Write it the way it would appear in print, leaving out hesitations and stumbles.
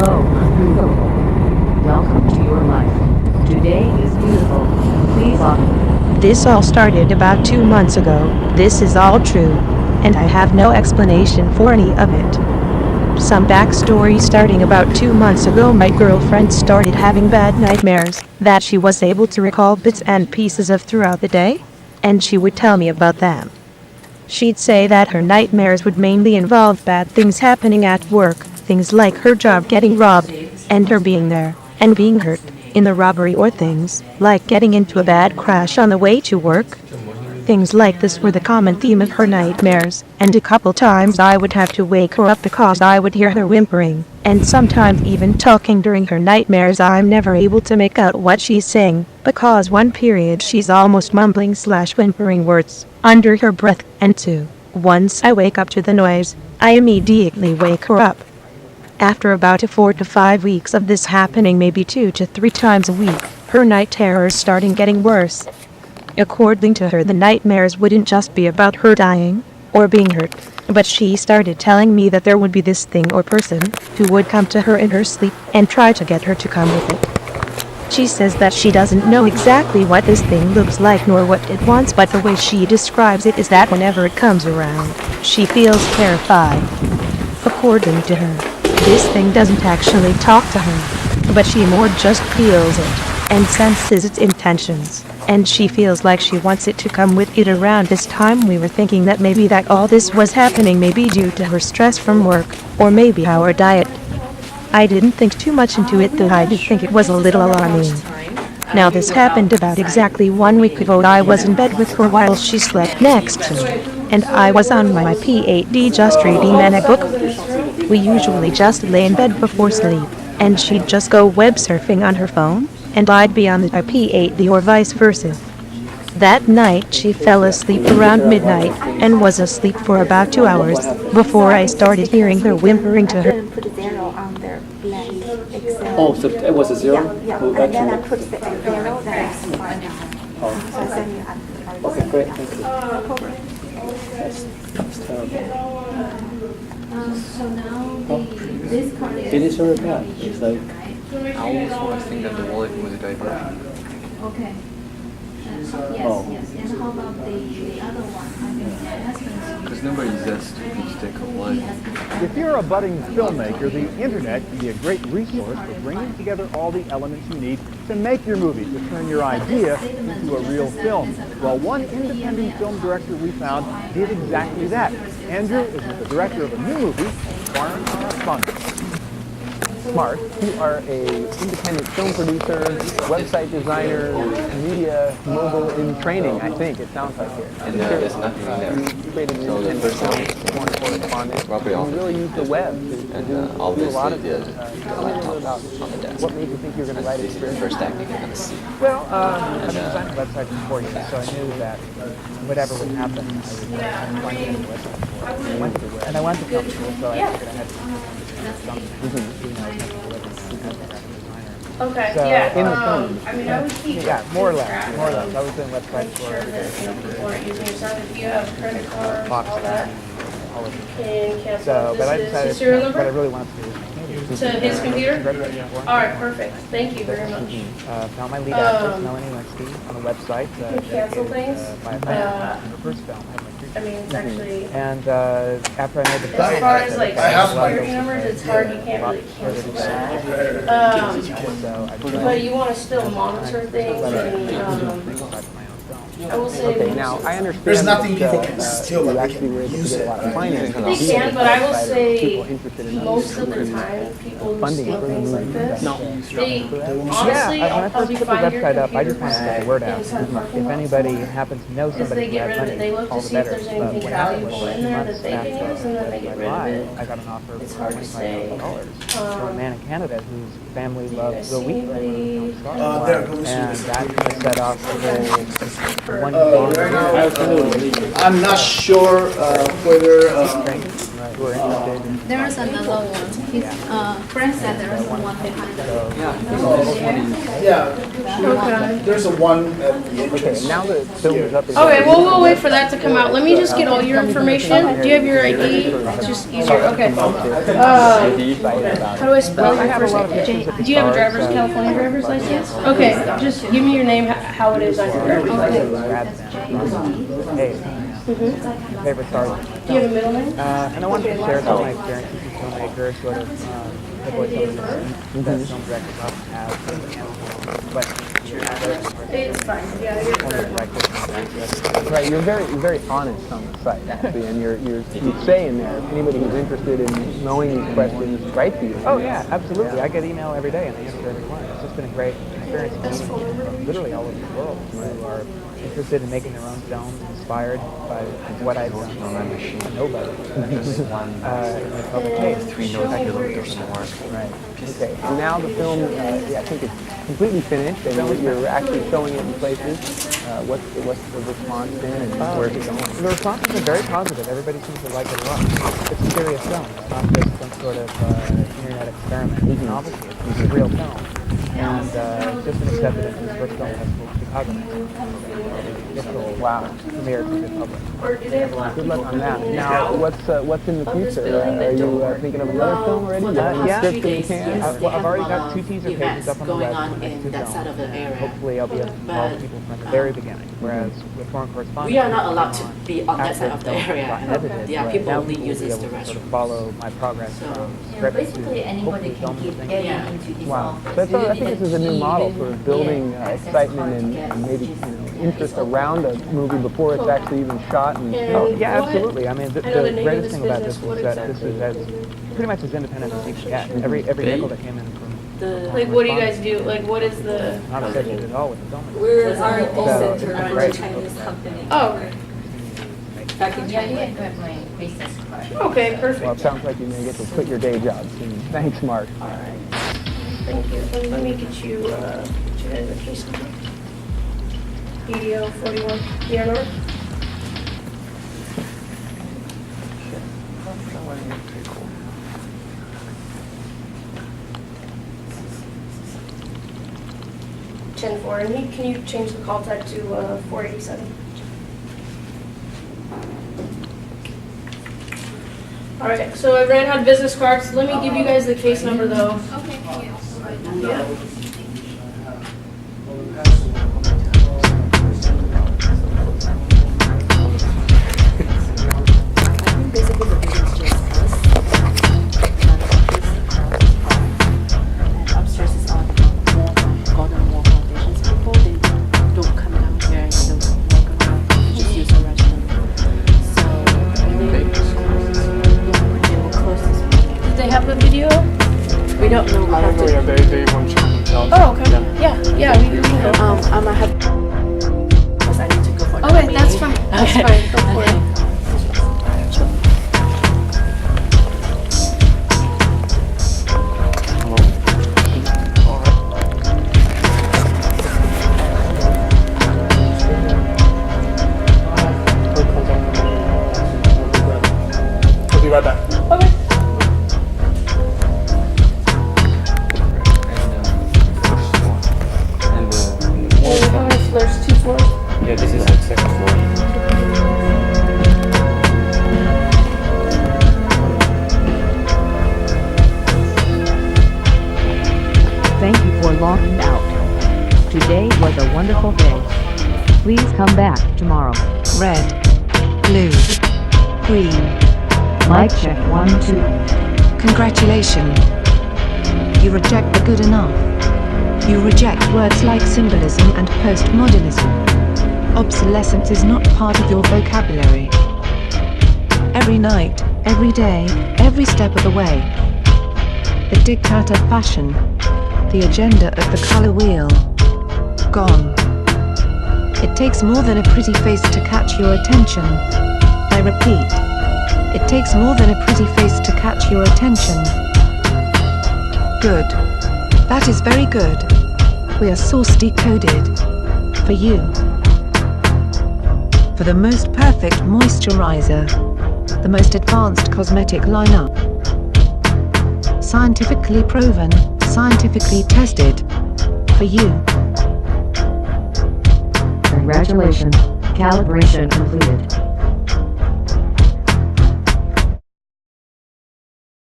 Hello, Ungoogleable. Welcome to your life. Today is beautiful. Please off. This all started about 2 months ago. This is all true. And I have no explanation for any of it. Some backstory. Starting about 2 months ago, my girlfriend started having bad nightmares that she was able to recall bits and pieces of throughout the day, and she would tell me about them. She'd say that her nightmares would mainly involve bad things happening at work, things like her job getting robbed, and her being there, and being hurt in the robbery, or things like getting into a bad crash on the way to work. Things like this were the common theme of her nightmares, and a couple times I would have to wake her up because I would hear her whimpering, and sometimes even talking during her nightmares. I'm never able to make out what she's saying, because one period she's almost mumbling/whimpering words under her breath, and once I wake up to the noise, I immediately wake her up. After about 4 to 5 weeks of this happening, maybe 2 to 3 times a week, her night terrors started getting worse. According to her, the nightmares wouldn't just be about her dying or being hurt, but she started telling me that there would be this thing or person who would come to her in her sleep and try to get her to come with it. She says that she doesn't know exactly what this thing looks like nor what it wants, but the way she describes it is that whenever it comes around, she feels terrified. According to her, this thing doesn't actually talk to her, but she more just feels it and senses its intentions, and she feels like she wants it to come with it. Around this time, we were thinking that maybe that all this was happening maybe due to her stress from work, or maybe our diet. I didn't think too much into it, though I did think it was a little alarming. Now this happened about exactly 1 week ago. I was in bed with her while she slept next to me, and I was on my PhD just reading a book. We usually just lay in bed before sleep, and she'd just go web surfing on her phone, and I'd be on the PhD or vice versa. That night she fell asleep around midnight and was asleep for about 2 hours before I started hearing her whimpering to her. Put a zero on their blank Excel. Oh, so it was a zero? Yeah, Oh, and then I actually- put the zero, then I send Oh, so I send you an okay, great, thank you. no problem. That's terrible. So now this card It is very bad. It's like, I always want to think that the wallet was a diversion. Okay. Yes, Oh. yes. And how about the other one? I mean, my husband's. Because nobody exists to take a wallet. If you're a budding filmmaker, the internet can be a great resource for bringing together all the elements you need to make your movie, to turn your idea into a real film. Well, one independent film director we found did exactly that. Andrew is the director of a new movie, Foreign Correspondent. Smart, you are a independent film producer, website designer, media mogul in training, I think it sounds like here. And there's nothing in there. You created an So the independent first film, one, Foreign Correspondent. Probably You office. really use the web to do a lot Obviously of the things. Tell me a little about laptop on the desk. what made you think you were going to write a This is the script? first technique you're going to see. Well, I've been designing websites for you, so I knew that whatever would happen, I would find a website for it. And I went to film school, so I figured I had to do something. Even though I was making a living as a graphic designer. Okay, So, yeah. in the film, I mean, I would keep yeah, more or less. track I was of doing websites for sure that people aren't using your stuff. If you have credit cards, Fox all that, all of them. can cancel. So, but I This decided is serial what I number really wanted to do is make movies. to his computer. Ready right now for it? All right, perfect. Thank you very much. Found my lead actress, Melanie Linsky, on the website. You can cancel things. By a friend. Her first film. I had my I mean, it's actually And after I made the as film, far as like I have my security numbers, it's hard. You can't really cancel that. so I decided But you want to still monitor things and. to write my own film. I will say. Okay, now I understand There's nothing that, people can steal, you but they actually can were able to use get a it. lot of financing. They can, but I will say People interested in most of the time, people who funding steal for the things like movie. this, No. they Yeah, honestly, when I I'll first be put the find your website up, I just computer wanted to get the word out. inside parking If lot. anybody happens to know Is somebody they who get has rid of it, money, they look all to the see if better. there's But anything what happened valuable was in 2 there months that they back, can use, and then they get rid of July, it. I got an offer It's for hard to $25,000 say. from a man in Canada whose family you loves guys the see wheat flavor anybody? of the There goes and that kind of set off the whole one right now, I'm not sure whether who are interested in... There is another one. His friend said there is one behind the Okay. There's a one at the Okay, entrance. now the film is up. Okay, well, we'll wait for that to come out. Let me just get all your information. Do you have your ID? It's just easier. Okay. How do I spell your first name? Do you have a driver's, California driver's license? Okay, just give me your name, how it is on your driver's license. Hey, favorite star. Do you have a middle name? And I wanted to share some of my experiences as a filmmaker, sort of what some of the that film directors often have. But It's fine. Yeah, you're right, you're very honest on the site, actually, and you say in there, if anybody who's interested in knowing these questions, write to you. Oh yeah, absolutely. I get email every day and I answer every one. It's just been a great experience meeting people from literally all over the world who are interested in making their own films, inspired by what I've done on my machine. Nobody. Okay. 3 notes that doesn't work. Right. Okay. And now the film, I think it's completely finished, and you're actually showing it in places. What's the response been, and where's it going? The response has been very positive. Everybody seems to like it a lot. It's a serious film. It's not just some sort of internet experiment. Obviously, it's a real film. And it's just been accepted into the first film festival in Chicago next month. Wow, premiere to the public. Good luck on that. Now, what's in the future? Are you thinking of another film already? Yeah. Script that you can? I've already got 2 teaser pages up on the web for the next 2 films. Hopefully, I'll be able to involve people from the very beginning. Whereas with foreign correspondence, We are not allowed to be on that side of the area. Edited, Yeah, right. people Now only will use be the able to sort of restroom. follow my progress from script to basically anybody hopefully can film get thing. Yeah. into this Wow. office. So I think this is a new model, sort of building excitement and maybe interest around a movie before it's actually even shot. And yeah, absolutely. I mean, the I know the name of greatest this thing about this business. What is that this is as pretty much as independent as you can get. Every nickel that came in from Like, what do you guys do? Like, what is the... not affiliated at all with the film. We're an R&D So, center, it's we're a great. Chinese company. Oh, okay. Back in Yeah, China. you got my business card. Okay, Well, it perfect. sounds like you may get to quit your day job soon. Thanks, Mark. Thank you. Let me get you the case number. EDO 41. Yeah, number? Pretty cool. Ten four. And can you change the call type to 487? All right. So I ran out of business cards. Let me give you guys the case number though. Okay, yeah. Yeah. Basically, the business just us. And upstairs is all the Golden Wall Foundation's people. They don't come down here and they don't walk around. They just use the restroom. So, they will close this morning. Did they have the video? We don't know how to. They won't show themselves. Oh, okay. Yeah, we can go. I'm gonna have. Because I need to go for Okay, that's fine. That's fine. Go for it. I'll be right back. Okay. And how many floors? 2 floors? Yeah, this is the second floor. Thank you for logging out. Today was a wonderful day. Please come back tomorrow. Red, blue, green. Mic check 1 2. Congratulations. You reject the good enough. You reject words like symbolism and postmodernism. Obsolescence is not part of your vocabulary. Every night, every day, every step of the way. The diktat of fashion. The agenda of the color wheel. Gone. It takes more than a pretty face to catch your attention. I repeat. It takes more than a pretty face to catch your attention. Good. That is very good. We are source decoded. For you. For the most perfect moisturizer. The most advanced advanced cosmetic lineup. Scientifically proven, scientifically tested. For you. Congratulations, calibration completed.